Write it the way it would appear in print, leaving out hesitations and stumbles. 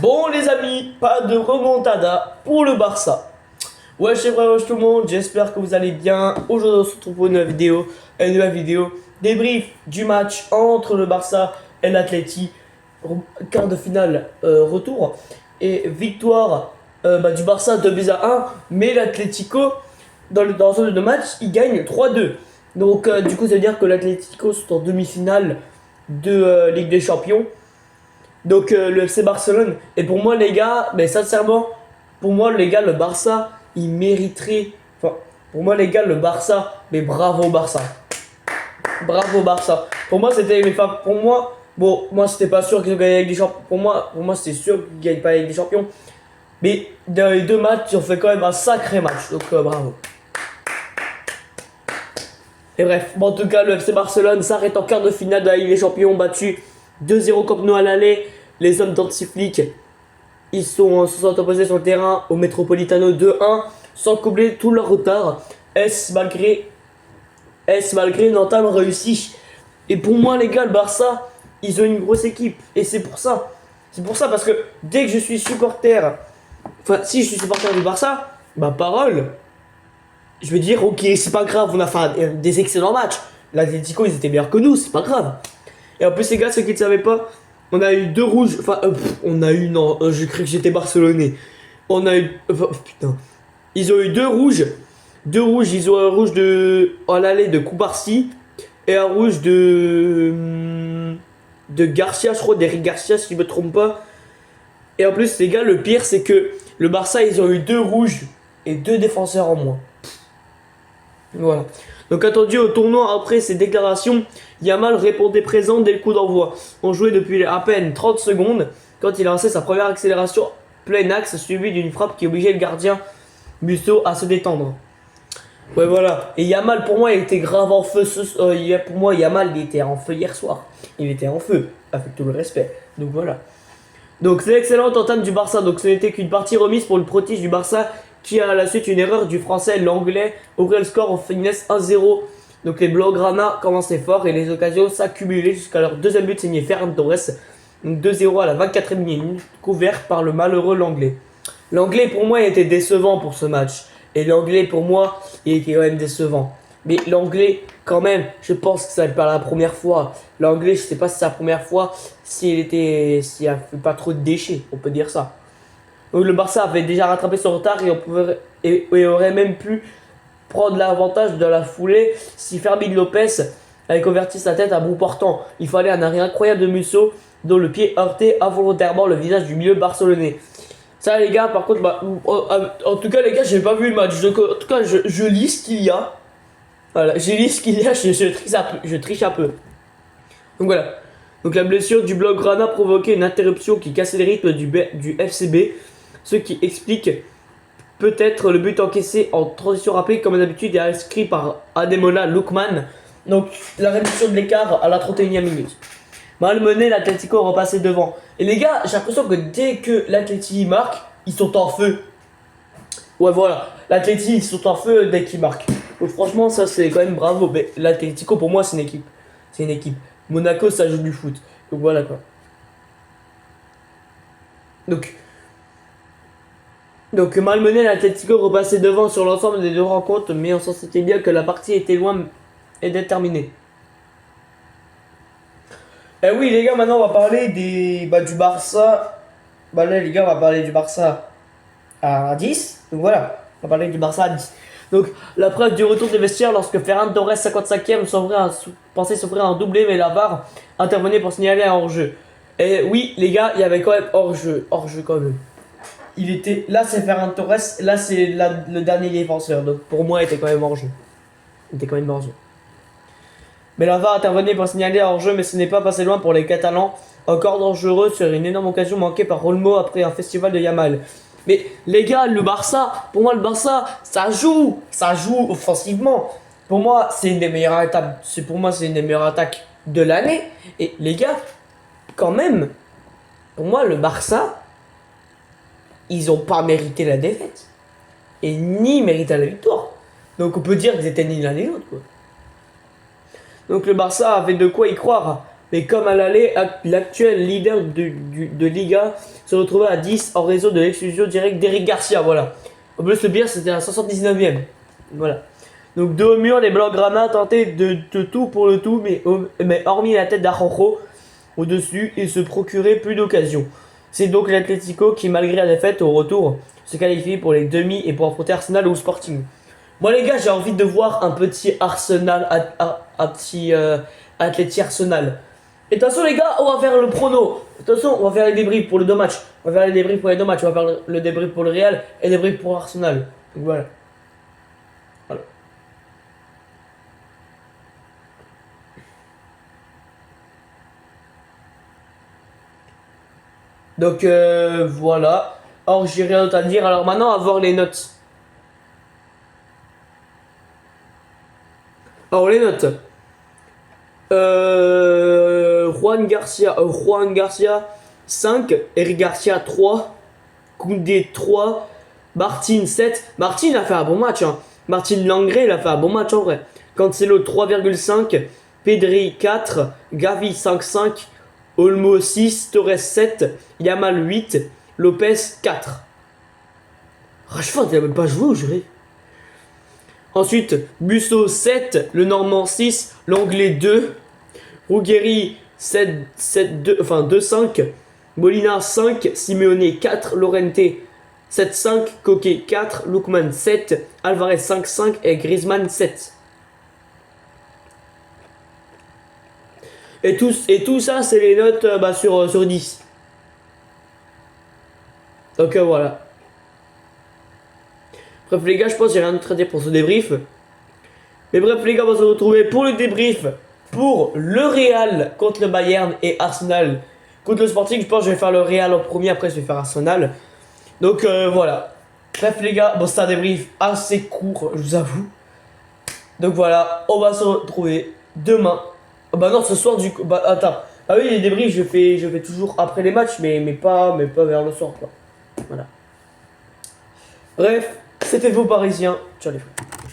Bon les amis, pas de remontada pour le Barça. Ouais, c'est vrai, tout le monde, j'espère que vous allez bien. Aujourd'hui on se retrouve pour une nouvelle vidéo débrief du match entre le Barça et l'Atleti. Quart de finale retour et victoire du Barça 2-1. Mais l'Atlético dans le de match il gagne 3-2. Donc du coup ça veut dire que l'Atlético sont en demi-finale de Ligue des Champions. Donc le FC Barcelone. Et pour moi les gars, mais sincèrement, pour moi les gars, le Barça, il mériterait. Enfin, pour moi les gars, le Barça, mais bravo Barça. Bravo Barça. Pour moi c'était. Enfin, pour moi, bon, moi c'était pas sûr qu'ils ont gagné avec des champions. Pour moi c'était sûr qu'ils gagnent pas avec des champions. Mais dans les deux matchs, ils ont fait quand même un sacré match. Donc bravo. Et bref, bon, en tout cas, le FC Barcelone s'arrête en quart de finale de la Ligue des Champions, battu 2-0 Camp Nou à l'aller. Les hommes d'Antiflick, ils se sont opposés sur le terrain au Metropolitano 2-1, sans combler tout leur retard. Malgré une entame réussie. Et pour moi, les gars, le Barça, ils ont une grosse équipe. Et c'est pour ça. C'est pour ça, parce que dès que je suis supporter, enfin, si je suis supporter du Barça, ma parole, je vais dire, ok, c'est pas grave, on a fait des excellents matchs. L'Atlético, ils étaient meilleurs que nous, c'est pas grave. Et en plus, les gars, ceux qui ne savaient pas, on a eu deux rouges. Enfin, on a eu, non, je cru que j'étais barcelonais. On a eu, putain. Ils ont eu deux rouges. Deux rouges, ils ont un rouge à l'aller de Koubarsi et un rouge de Garcia, je crois, d'Eric Garcia, si je me trompe pas. Et en plus, les gars, le pire, c'est que le Barça, ils ont eu deux rouges et deux défenseurs en moins. Voilà. Donc attendu au tournoi après ces déclarations, Yamal répondait présent dès le coup d'envoi. On jouait depuis à peine 30 secondes quand il a lancé sa première accélération plein axe suivie d'une frappe qui obligeait le gardien Musso à se détendre. Ouais voilà. Et Yamal pour moi il était grave en feu. Pour moi Yamal il était en feu hier soir. Il était en feu, avec tout le respect. Donc voilà. Donc c'est l'excellente entame du Barça. Donc ce n'était qu'une partie remise pour le prodige du Barça qui a à la suite une erreur du français, l'anglais, ouvrait le score en finesse 1-0. Donc les Blaugrana commençaient fort et les occasions s'accumulaient jusqu'à leur deuxième but signé Ferran Torres. 2-0 à la 24e minute, couvert par le malheureux l'anglais. L'anglais pour moi il était décevant pour ce match. Et l'anglais pour moi il était quand même décevant. Mais l'anglais quand même, je pense que ça n'est pas la première fois. L'anglais je sais pas si c'est la première fois, s'il a fait pas trop de déchets, on peut dire ça. Donc le Barça avait déjà rattrapé son retard et aurait même pu prendre l'avantage de la foulée si Fermín López avait converti sa tête à bout portant. Il fallait un arrêt incroyable de Musso dont le pied heurtait involontairement le visage du milieu barcelonais. Ça les gars, par contre, en tout cas les gars, j'ai pas vu le match. Donc, en tout cas, je lis ce qu'il y a. Voilà, j'ai lu ce qu'il y a, je triche un peu. Donc voilà. Donc la blessure du Blaugrana provoquait une interruption qui cassait le rythme du FCB. Ce qui explique peut-être le but encaissé en transition rapide comme d'habitude et inscrit par Ademola Lookman. Donc la réduction de l'écart à la 31e minute. Malmené, l'Atlético repassé devant. Et les gars, j'ai l'impression que dès que l'Atlético marque, ils sont en feu. Ouais voilà, l'Atlético ils sont en feu dès qu'ils marquent. Donc franchement ça c'est quand même bravo. Mais l'Atlético pour moi c'est une équipe. C'est une équipe. Monaco ça joue du foot. Donc voilà quoi. Donc malmené, l'Atlético repassait devant sur l'ensemble des deux rencontres, mais on s'en sentait bien que la partie était loin d'être terminée. Et oui les gars, maintenant on va parler du Barça. Bah là les gars, on va parler du Barça à 10. Donc voilà, on va parler du Barça à 10. Donc la preuve du retour des vestiaires lorsque Ferran Torres 55e pensait s'offrir un doublé, mais la VAR intervenait pour signaler un hors-jeu. Et oui les gars, il y avait quand même hors-jeu quand même. Il était là c'est Ferran Torres, là c'est le dernier défenseur, donc pour moi il était quand même hors jeu. Mais la VAR intervenait pour signaler hors jeu, mais ce n'est pas passé loin pour les Catalans, encore dangereux sur une énorme occasion manquée par Olmo après un festival de Yamal. Mais les gars, le Barça, pour moi le Barça, ça joue offensivement. Pour moi c'est une des meilleures attaques, c'est une des meilleures attaques de l'année. Et les gars, quand même, pour moi le Barça, ils n'ont pas mérité la défaite. Et ni mérité la victoire. Donc on peut dire qu'ils étaient ni l'un ni l'autre. Donc le Barça avait de quoi y croire. Mais comme à l'aller, l'actuel leader de Liga se retrouvait à 10 en raison de l'exclusion directe d'Eric Garcia. Voilà. En plus, le pire, c'était à 79e. Voilà. Donc, de haut mur, les Blaugrana tentaient de tout pour le tout, mais hormis la tête d'Arojo au-dessus, ils se procuraient plus d'occasions. C'est donc l'Atlético qui, malgré la défaite au retour, se qualifie pour les demi et pour affronter Arsenal ou Sporting. Moi, les gars, j'ai envie de voir un petit Arsenal, un petit Atleti Arsenal. Et attention, les gars, on va faire le prono. Attention, on va faire les débriefs pour les deux matchs. On va faire les débriefs pour les deux matchs. On va faire le débrief pour le Real et le débrief pour Arsenal. Donc voilà. Voilà. Donc voilà. Alors, j'ai rien d'autre à dire. Alors maintenant, on va voir les notes. Alors, les notes. Juan Garcia 5, Eric Garcia 3, Koundé 3, Martin 7. Martin a fait un bon match. Hein. Martin Langré il a fait un bon match en vrai. Cancelo 3,5, Pedri 4, Gavi 5,5, Olmo 6, Torres 7, Yamal 8, Lopez 4. Rashford il a même pas joué aujourd'hui. Ensuite, Busso 7, le Normand 6, l'Anglais 2, Ruggeri 2,5, Molina 5, Simeone 4, Lorente 7,5, Coquet 4, Lookman 7, Alvarez 5,5 et Griezmann 7. Et tout ça, c'est les notes sur 10. Donc voilà. Bref les gars, je pense que j'ai rien d'autre à dire pour ce débrief. Mais bref les gars, on va se retrouver pour le débrief pour le Real contre le Bayern et Arsenal contre le Sporting. Je pense que je vais faire le Real en premier, après je vais faire Arsenal. Donc voilà. Bref les gars, bon c'est un débrief assez court, je vous avoue. Donc voilà, on va se retrouver demain. Bah non, ce soir du coup. Bah attends. Ah oui, les débriefs je fais toujours après les matchs, mais pas vers le soir quoi. Voilà. Bref, c'était vos Parisiens. Ciao les frères.